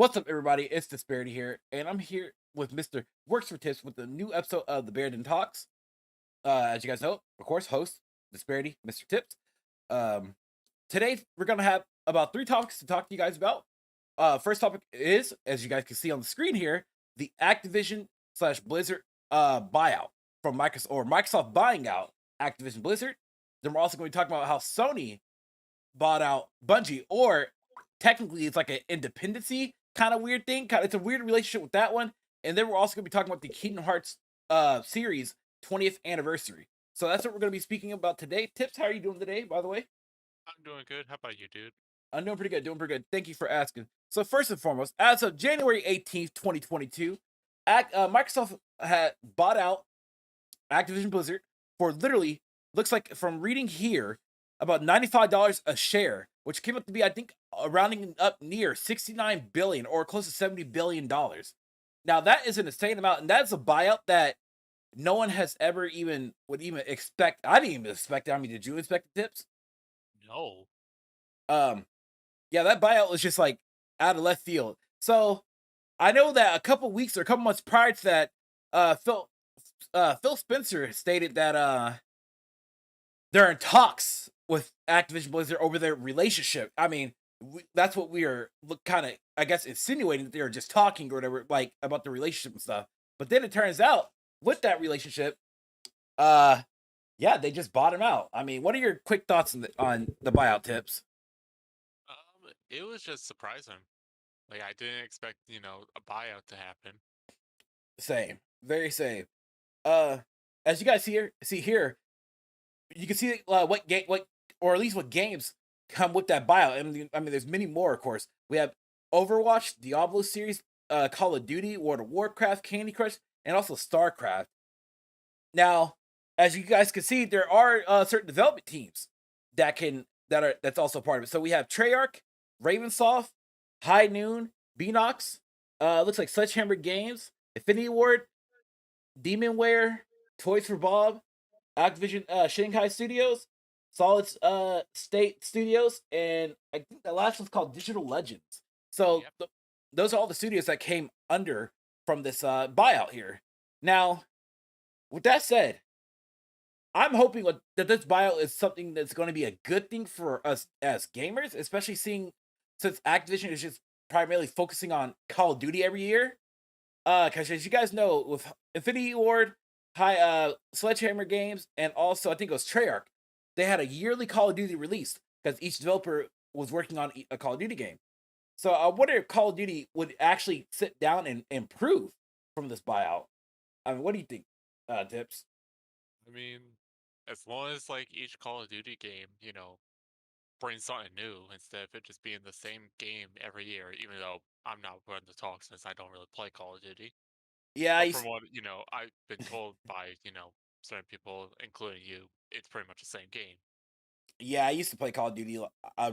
What's up, everybody? It's DisBearity here, and I'm here with Mr. Works for Tips with a new episode of the Bearden Talks. As you guys know, of course, host DisBearity, Mr. Tips. Um, Today we're gonna have about 3 topics to talk to you guys about. First topic is, as you guys can see on the screen here, the Activision slash Blizzard buyout from Microsoft, or Microsoft buying out Activision Blizzard. Then we're also going to be talking about how Sony bought out Bungie, or technically it's like an independency kind of weird thing. It's a weird relationship with that one. And then we're also going to be talking about the Kingdom Hearts series 20th anniversary. So that's what we're going to be speaking about today. Tips, how are you doing today, by the way? I'm doing good. How about you, dude? I'm doing pretty good, doing pretty good. Thank you for asking. So first and foremost, as of January 18th, 2022, Microsoft had bought out Activision Blizzard for literally, looks like from reading here, about $95 a share, which came up to be, I think, rounding up near 69 billion or close to 70 billion dollars. Now that is an insane amount, and that's a buyout that no one has ever even would even expect. I didn't even expect it. I mean, did you expect the tips? No. Um, yeah, that buyout was just like out of left field. So I know that a couple weeks or a couple months prior to that, Phil Spencer stated that they're in talks with Activision Blizzard over their relationship. I mean, that's what we are kind of, I guess, insinuating that they are just talking or whatever, like about the relationship and stuff. But then it turns out with that relationship, uh, yeah, they just bought him out. I mean, what are your quick thoughts on the buyout tips? It was just surprising. Like I didn't expect, a buyout to happen. Same, very same. Uh, as you guys see here, you can see what game, what or at least what games come with that buyout. I mean, there's many more, of course. We have Overwatch, Diablo series, Call of Duty, World of Warcraft, Candy Crush, and also StarCraft. Now, as you guys can see, there are certain development teams that's also part of it. So we have Treyarch, Ravensoft, High Noon, Beanox, looks like Sledgehammer Games, Infinity Ward, Demonware, Toys for Bob, Activision Shanghai Studios, Solid State Studios, and I think the last one's called Digital Legends. So Yep. those are all the studios that came under from this buyout here. Now, with that said, I'm hoping that this buyout is something that's going to be a good thing for us as gamers, especially seeing since Activision is just primarily focusing on Call of Duty every year. Because as you guys know, with Infinity Ward, High Sledgehammer Games, and also I think it was Treyarch, they had a yearly Call of Duty release because each developer was working on a Call of Duty game. So I wonder if Call of Duty would actually sit down and improve from this buyout. I mean, what do you think, Tips? I mean, as long as like each Call of Duty game, brings something new instead of it just being the same game every year, even though I'm not running the talk since I don't really play Call of Duty. Yeah, But from what, I've been told by, certain people, including you, it's pretty much the same game. I used to play Call of Duty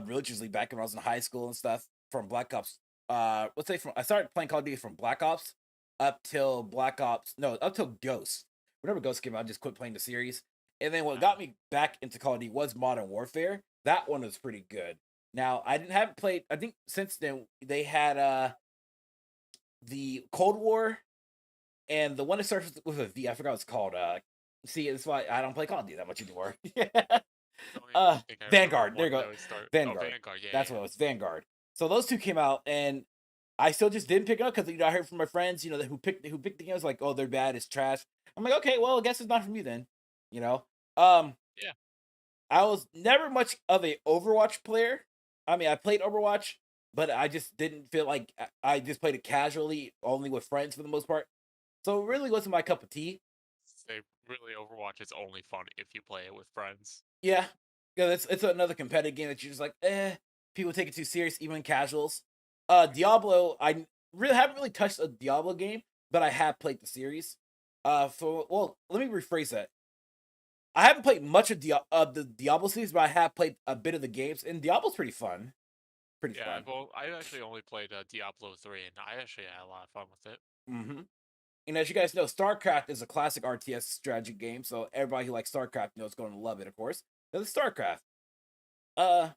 religiously back when I was in high school and stuff. From Black Ops, let's say from I started playing Call of Duty from Black Ops up till Black Ops, no, up till Ghost. Whenever Ghost came out, I just quit playing the series. And then what Uh, got me back into Call of Duty was Modern Warfare. That one was pretty good. Now I didn't haven't played. I think since then they had the Cold War and the one that starts with a V. I forgot what it's called. See, that's why I don't play Call of Duty that much anymore. I think I remember Vanguard. There one you go. that would start. Oh, Vanguard. Vanguard. Yeah, That's yeah. what it was. Vanguard. So those two came out, and I still just didn't pick it up because I heard from my friends, who picked the games like, oh, they're bad, it's trash. I'm like, okay, well, I guess it's not for me then. You know. Um, Yeah. I was never much of a Overwatch player. I mean, I played Overwatch, but I just didn't feel like I just played it casually, only with friends for the most part. So it really wasn't my cup of tea. Say really, Overwatch is only fun if you play it with friends. Yeah, yeah, it's another competitive game that you're just like, people take it too serious, even casuals. Diablo, haven't really touched a Diablo game, but I have played the series. Let me rephrase that. I haven't played much of the Diablo series, but I have played a bit of the games, and Diablo's pretty fun. Pretty Yeah, fun. well, I actually only played Diablo 3, and I actually had a lot of fun with it. hmm And as you guys know, StarCraft is a classic RTS strategy game, so everybody who likes StarCraft knows going to love it, of course. That's StarCraft. Uh,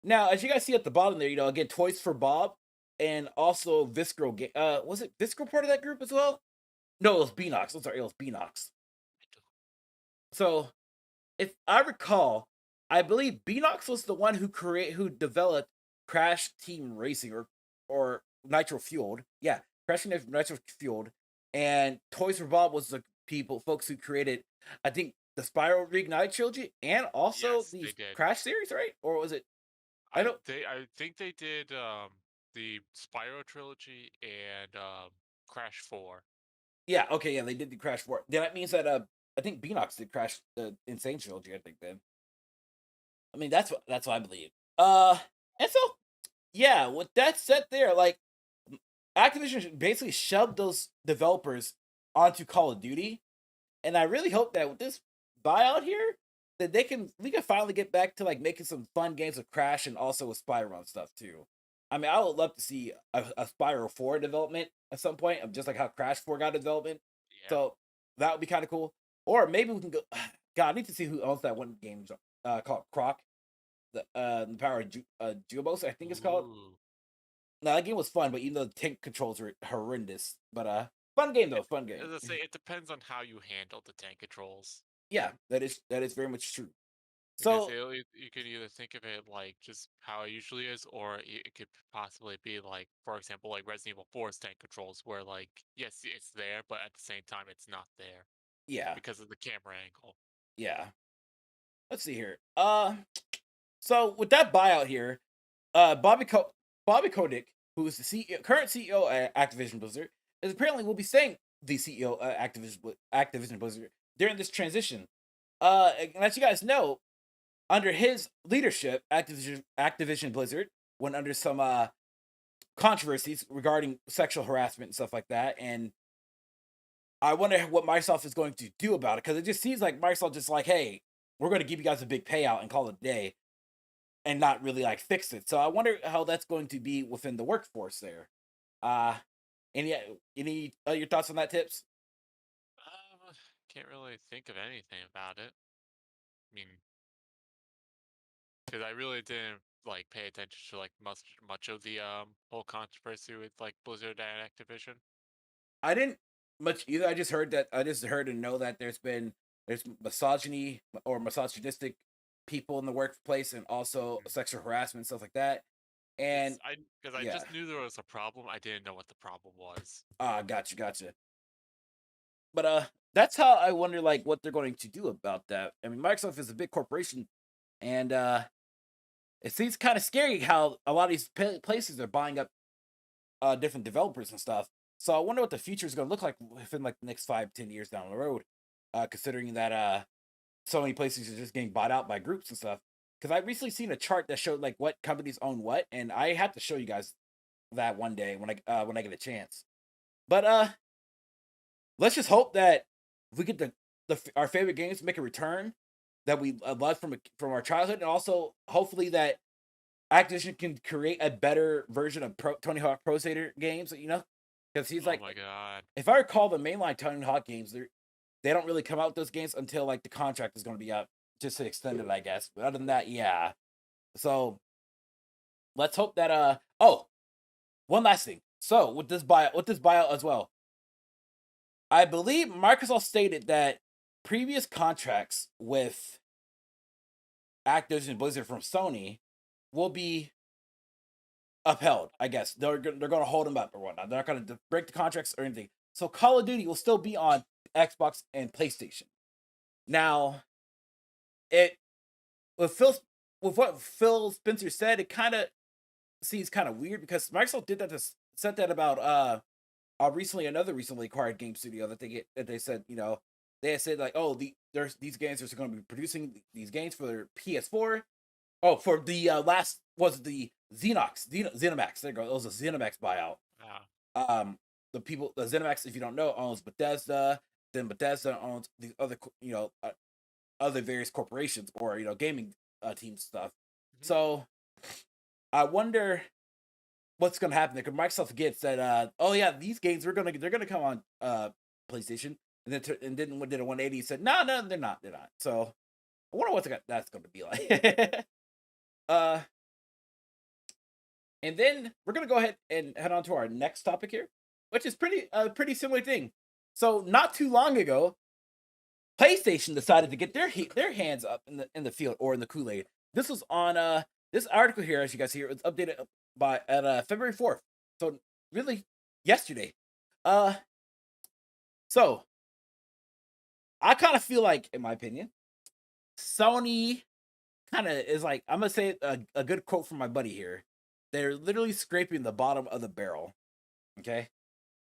Now, as you guys see at the bottom there, again, Toys for Bob. and also Visceral. Was it Visceral part of that group as well? No, it was Beanox. I'm sorry, it was Beanox. So, if I recall, I believe Beanox was the one who developed Crash Team Racing or Nitro Fueled. Yeah, Crash Team Nitro Fueled, and Toys for Bob was the folks who created, I think, the Spiral Reignite trilogy and also Yes, the they did. Crash series, right? Or was it? I don't. I think they did the Spyro trilogy and Crash 4. Yeah, okay, yeah, they did the Crash 4. Then that means that I think Beanox did Crash the Insane trilogy, I think then. I mean that's what I believe. And so yeah, with that said there, like Activision basically shoved those developers onto Call of Duty. And I really hope that with this buyout here, that we can finally get back to like making some fun games with Crash and also with Spyro and stuff too. I mean, I would love to see a Spyro 4 development at some point of just like how Crash 4 got development. Yeah. So that would be kind of cool. Or maybe we can go. God, I need to see who owns that one game called Croc, the Power of Jubos, I think it's called. Ooh. No, that game was fun, but even though the tank controls were horrendous, but fun game though, fun game. As I say, it depends on how you handle the tank controls. Yeah, that is very much true. Because So you could either think of it like just how it usually is, or it could possibly be like, for example, like Resident Evil 4's tank controls, where like, yes, it's there, but at the same time, it's not there yeah, because of the camera angle. yeah. Let's see here. So with that buyout here, Bobby Kotick, who is the current CEO at Activision Blizzard, is apparently will be staying the CEO at Activision Blizzard during this transition. And as you guys know, under his leadership, Activision Blizzard went under some controversies regarding sexual harassment and stuff like that. And I wonder what Microsoft is going to do about it because it just seems like Microsoft just like, hey, we're going to give you guys a big payout and call it a day, and not really like fix it. So I wonder how that's going to be within the workforce there. Uh any your thoughts on that, Tips? Can't really think of anything about it. I mean, because I really didn't like pay attention to like much of the whole controversy with like Blizzard and Activision. I didn't much either. I just heard and know that there's misogyny or misogynistic people in the workplace and also sexual harassment stuff like that. And Because I yeah, just knew there was a problem. I didn't know what the problem was. gotcha. But that's how I wonder like what they're going to do about that. I mean, Microsoft is a big corporation, and it seems kind of scary how a lot of these places are buying up different developers and stuff. So I wonder what the future is going to look like within like the next 5-10 years down the road, considering that so many places are just getting bought out by groups and stuff. Because I recently seen a chart that showed like what companies own what, and I have to show you guys that one day when I get a chance. But let's just hope that if we get our favorite games to make a return that we loved from our childhood, and also hopefully that Activision can create a better version of Tony Hawk Pro Skater games, because he's Oh like, my god. if I recall, the mainline Tony Hawk games, they don't really come out with those games until like the contract is going to be up, just to extend it, I guess. But other than that, yeah. So let's hope that oh, one last thing. So with this buyout as well, I believe Microsoft stated that previous contracts with Activision Blizzard from Sony will be upheld. I guess they're going to hold them up or whatnot. They're not going to break the contracts or anything. So Call of Duty will still be on Xbox and PlayStation. Now, it with Phil with what Phil Spencer said, it kind of seems kind of weird because Microsoft did that said that about recently acquired game studio that they said, they had said like, oh, there's these games are going to be producing these games for their PS4. Oh, for the last was the ZeniMax. There you go. It was a ZeniMax buyout. Yeah. The ZeniMax, if you don't know, owns Bethesda. Then Bethesda owns these other other various corporations or gaming team stuff. So I wonder what's gonna happen there. Because Microsoft gets that oh yeah, these games they're gonna come on PlayStation, and then when did a 180 said no, they're not. So I wonder that's gonna be like. uh And then we're gonna go ahead and head on to our next topic here, which is pretty similar thing. So not too long ago, PlayStation decided to get their hands up in the field or in the Kool-Aid. This was on this article here, as you guys see, it was updated by at February 4th. So really yesterday. Uh so I kind of feel like, in my opinion, Sony kind of is like, I'm gonna say a good quote from my buddy here. They're literally scraping the bottom of the barrel. Okay.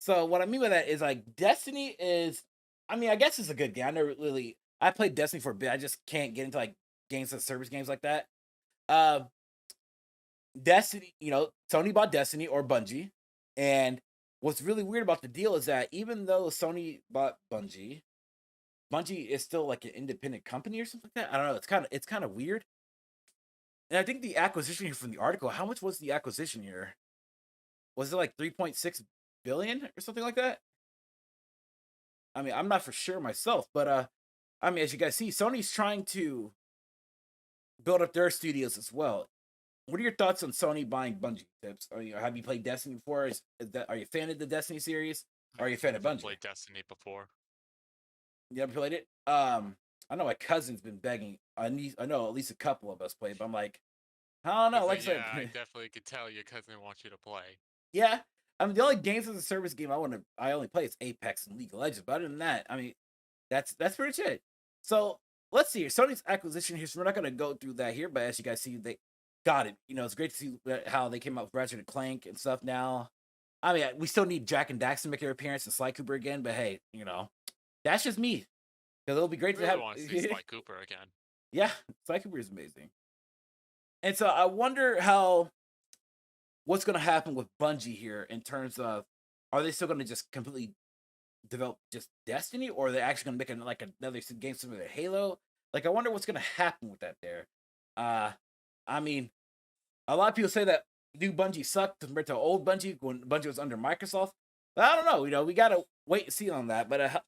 So what I mean by that is like Destiny is, I mean, I guess it's a good game. I played Destiny for a bit. I just can't get into like games and service games like that. Uh Destiny, Sony bought Destiny or Bungie. And what's really weird about the deal is that even though Sony bought Bungie, Bungie is still like an independent company or something like that. I don't know. It's kind of weird. And I think the acquisition here from the article, how much was the acquisition here? Was it like 3.6 billion or something like that? I mean, I'm not for sure myself, but I mean, as you guys see, Sony's trying to build up their studios as well. What are your thoughts on Sony buying Bungie? Tips? Have you played Destiny before? Are you a fan of the Destiny series? Or are you a fan of I've Bungie? played Destiny before. You ever played it? I know my cousin's been begging. I know at least a couple of us played, but I'm like, I don't know. Like I said, I definitely could tell your cousin wants you to play. yeah. I mean, the only games as a service game I only play is Apex and League of Legends. But other than that, I mean, that's pretty much it. So let's see here. Sony's acquisition here. So we're not gonna go through that here, but as you guys see, they got it. It's great to see how they came out with Ratchet and Clank and stuff now. I mean, we still need Jack and Daxter make their appearance and Sly Cooper again, but hey, that's just me. Because it'll be great I to really have. want to see Sly Cooper again. Yeah, Sly Cooper is amazing. And so I wonder what's going to happen with Bungie here in terms of, are they still going to just completely develop just Destiny, or are they actually going to make another game similar to Halo? Like, I wonder what's going to happen with that there. I mean, a lot of people say that new Bungie sucked compared to old Bungie when Bungie was under Microsoft. But I don't know. We got to wait and see on that. But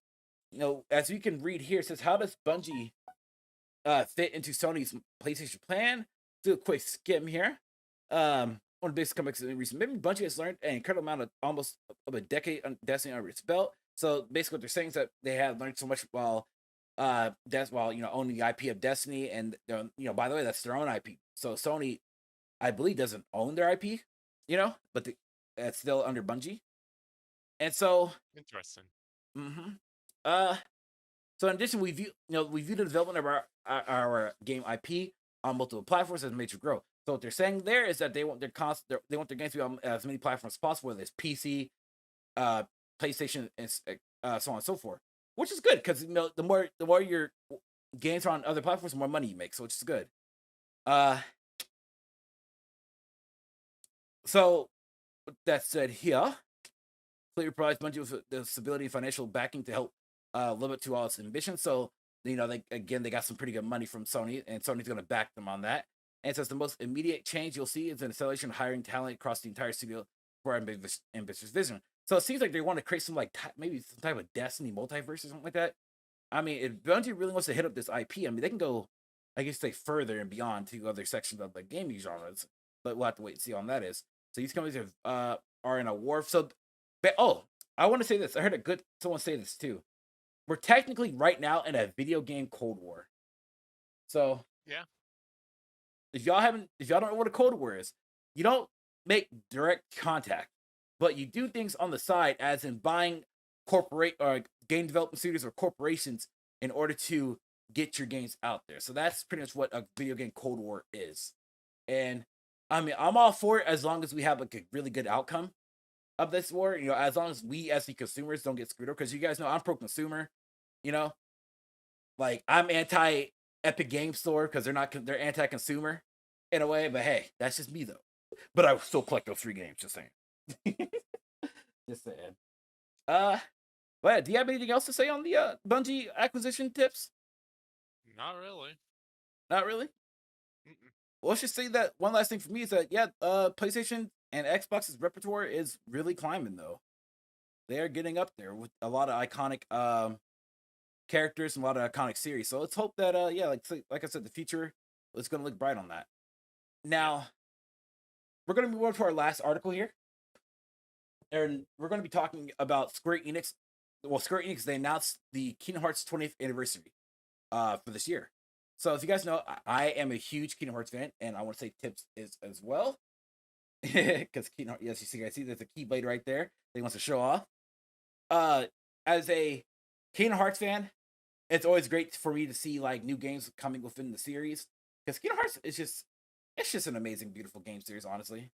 as you can read here, it says, how does Bungie fit into Sony's PlayStation plan? Do a quick skim here. One of the biggest comebacks in recent memory, Bungie has learned an incredible amount of almost of a decade on Destiny under its belt. So basically, what they're saying is that they have learned so much while owning the IP of Destiny, and by the way, that's their own IP. So Sony, I believe, doesn't own their IP, but it's still under Bungie. And so, Interesting. mm-hmm. So in addition, we view the development of our game IP on multiple platforms as major growth. So what they're saying there is that they want their games to be on as many platforms as possible, whether it's PC, PlayStation, and so on and so forth. Which is good because the more your games are on other platforms, the more money you make. So which is good. So with that said, here, Clear provides Bungie with the stability and financial backing to help live up to all its ambitions. So they got some pretty good money from Sony, and Sony's going to back them on that. And so the most immediate change you'll see is an acceleration of hiring talent across the entire studio for ambitious vision. So it seems like they want to create some maybe some type of Destiny multiverse or something like that. I mean, if Bungie really wants to hit up this IP, I mean, they can go, I guess, say further and beyond to other sections of the gaming genres. But we'll have to wait and see on that is. So these companies are in a war. So, I want to say this. I heard someone say this too. We're technically right now in a video game Cold War. So yeah, if y'all don't know what a Cold War is, you don't make direct contact, but you do things on the side, as in buying corporate or game development studios or corporations in order to get your games out there. So that's pretty much what a video game Cold War is. And I mean, I'm all for it as long as we have a really good outcome of this war. As long as we as the consumers don't get screwed over, because you guys know I'm pro-consumer. Like I'm anti Epic Game Store because they're anti-consumer in a way. But hey, that's just me though. But I will still collect those 3 games. Just saying. Just saying. But yeah, do you have anything else to say on the Bungie acquisition tips? not really. Not really. Mm-mm. Well, let's just say that one last thing for me is that PlayStation and Xbox's repertoire is really climbing though. They are getting up there with a lot of iconic characters and a lot of iconic series. So let's hope that like I said, the future is going to look bright on that. Now, we're going to move on to our last article here, and we're going to be talking about Square Enix. Well, Square Enix, they announced the Kingdom Hearts 20th anniversary for this year. So as you guys know, I am a huge Kingdom Hearts fan, and I want to say Tips is as well. Because Kingdom Hearts, yes, you see, I see there's a Keyblade right there that he wants to show off. As a Kingdom Hearts fan, it's always great for me to see like new games coming within the series. Because Kingdom Hearts is just an amazing, beautiful game series. Honestly,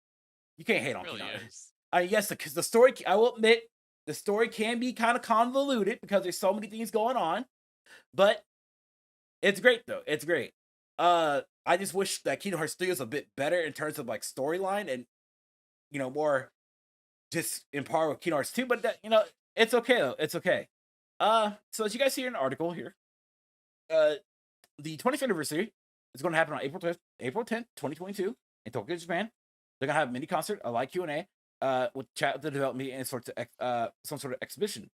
you can't hate It on really Kingdom Hearts. is. Yes, because the story, I will admit, the story can be kind of convoluted because there's so many things going on, but it's great though. It's great. I just wish that Kingdom Hearts 3 was a bit better in terms of like storyline and more just in par with Kingdom Hearts 2, but that it's okay though. It's okay. So as you guys see in an article here, the 20th anniversary is going to happen on April 10th, 2022 in Tokyo, Japan. They're gonna have a mini concert, a live Q&A, with chat with the development and some sort of exhibition.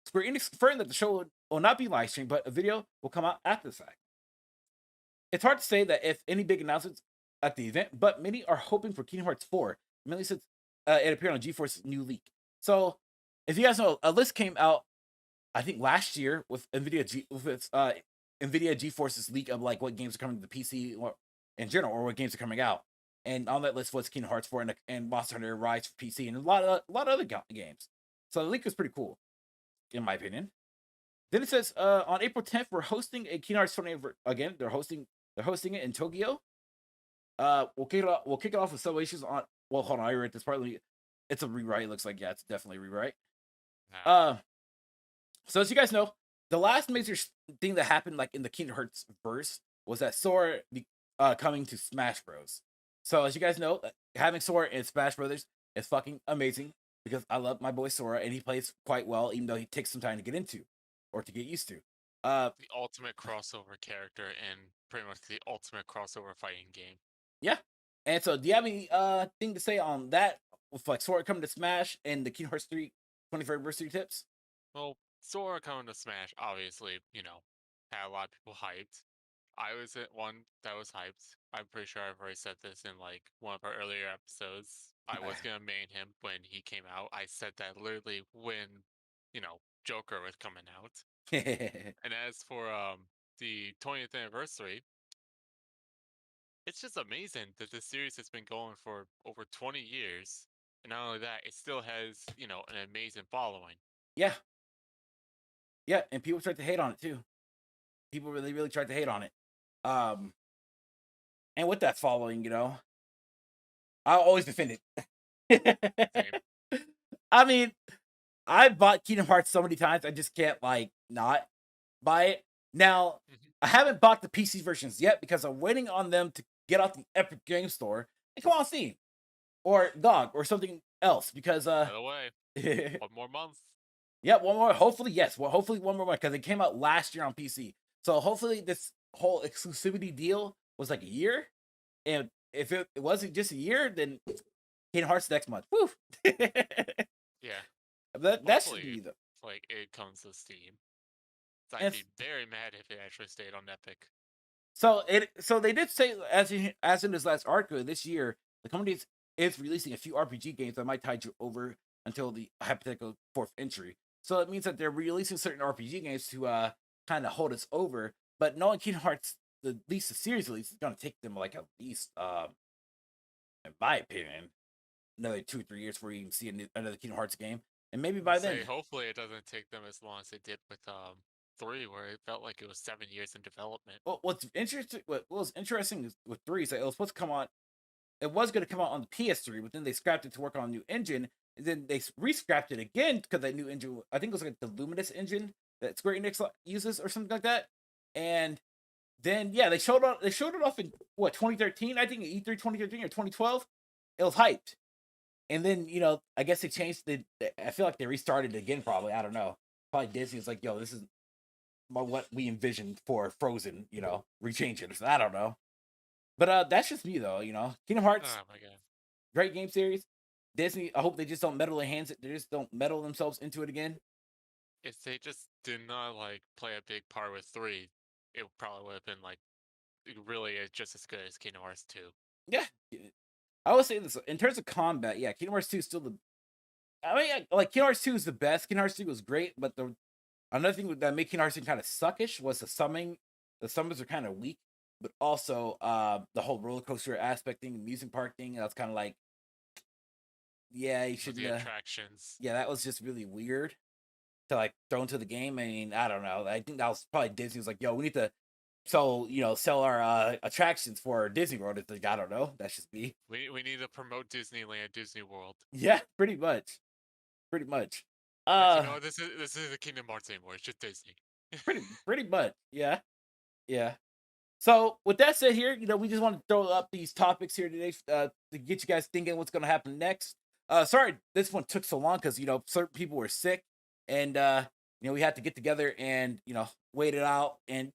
Square Enix confirmed that the show will not be live streamed, but a video will come out after the fact. It's hard to say that if any big announcements at the event, but many are hoping for Kingdom Hearts 4, mainly since it appeared on GeForce's new leak. So, if you guys know, a list came out, I think last year with NVIDIA GeForce's leak of like what games are coming to the PC or in general, or what games are coming out. And on that list was Kingdom Hearts 4 and Monster Hunter Rise for PC and a lot of other games. So the leak was pretty cool, in my opinion. Then it says on April 10th, we're hosting a Kingdom Hearts 20 again. They're hosting it in Tokyo. We'll kick it off with celebrations on. Well, hold on, I read this partly. It's a rewrite. It looks like it's definitely a rewrite. So as you guys know, the last major thing that happened like in the Kingdom Hearts verse was that Sora coming to Smash Bros. So as you guys know, having Sora in Smash Brothers is fucking amazing because I love my boy Sora and he plays quite well, even though he takes some time to get into or to get used to. The ultimate crossover character and pretty much the ultimate crossover fighting game. Yeah. And so do you have any thing to say on that with like Sora coming to Smash and the Kingdom Hearts 3 24th anniversary tips? Well, Sora coming to Smash, obviously, had a lot of people hyped. I was one that was hyped. I'm pretty sure I've already said this in like one of our earlier episodes. I was gonna main him when he came out. I said that literally when, Joker was coming out. And as for the 20th anniversary, it's just amazing that this series has been going for over 20 years. And not only that, it still has, an amazing following. Yeah. Yeah, and people tried to hate on it too. People really, really tried to hate on it. And with that following, I'll always defend it. I mean, I bought Kingdom Hearts so many times, I just can't like not buy it. Now, I haven't bought the PC versions yet because I'm waiting on them to get off the Epic Game Store and come on Steam or GOG or something else because by the way, 1 more month. Yeah, one more. Hopefully, yes. Well, hopefully one more month because it came out last year on PC. So hopefully this whole exclusivity deal was like a year, and if it wasn't just a year, then Kingdom Hearts next month. Woo! Yeah, that should be the like it comes to Steam. So I'd be very mad if it actually stayed on Epic. So they did say as in this last article this year, the company is releasing a few RPG games that might tide you over until the hypothetical 4th entry. So it means that they're releasing certain RPG games to kind of hold us over. But knowing Kingdom Hearts, at least the series release, is going to take them like at least, in my opinion, another 2 or 3 years before you can see another Kingdom Hearts game. And maybe by then, hopefully it doesn't take them as long as it did with 3, where it felt like it was 7 years in development. Well, what was interesting with 3 is that it was supposed to come on. It was going to come out on the PS3, but then they scrapped it to work on a new engine. And then they re-scrapped it again because that new engine, I think it was like the Luminous engine that Square Enix uses or something like that. And then they showed it off in 2013, I think E3 2013 or 2012. It was hyped. And then, I guess they changed I feel like they restarted it again probably. I don't know. Probably Disney was like, yo, this is what we envisioned for Frozen, rechange it. I don't know. But that's just me though, Kingdom Hearts. Oh my god. Great game series. Disney, I hope they just don't meddle their hands. They just don't meddle themselves into it again. If they just did not like play a big part with 3, it probably would have been like really just as good as Kingdom Hearts 2. Yeah, I will say this in terms of combat. Yeah, Kingdom Hearts 2 is still the. I mean, like Kingdom Hearts 2 is the best. Kingdom Hearts 2 was great, but the another thing that made Kingdom Hearts 2 kind of suckish was the summoning. The summons are kind of weak, but also the whole roller coaster aspect thing, amusement park thing. That's kind of like, yeah, you With shouldn't. the attractions. Yeah, that was just really weird to like throw into the game. I mean, I don't know. I think that was probably Disney was like, yo, we need to sell our attractions for Disney World. It's like, I don't know. That's just me. We need to promote Disneyland, Disney World. Yeah, pretty much. Pretty much. Like, you know, this is the Kingdom Hearts anymore. It's just Disney. Pretty much. Yeah. Yeah. So with that said here, we just want to throw up these topics here today to get you guys thinking what's gonna happen next. Sorry this one took so long because certain people were sick and we had to get together and wait it out and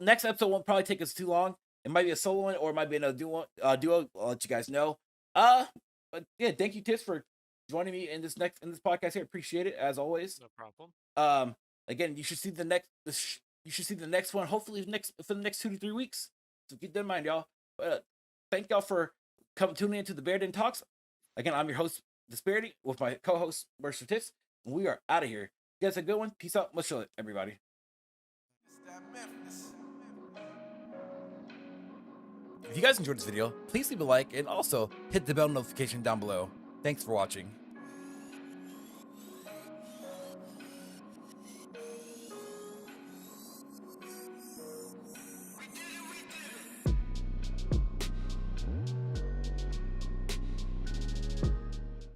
next episode won't probably take us too long. It might be a solo one or it might be another duo. I'll let you guys know. But yeah, thank you, Tips, for joining me in this podcast here. Appreciate it as always. No problem. Again, you should see the next one. Hopefully, for the next 2 to 3 weeks. So keep that in mind, y'all. But thank y'all for tuning into the Bear Den Talks. Again, I'm your host, DisBearity, with my co-host, Mercer Tips, and we are out of here. You guys have a good one. Peace out. Much love, everybody. If you guys enjoyed this video, please leave a like and also hit the bell notification down below. Thanks for watching.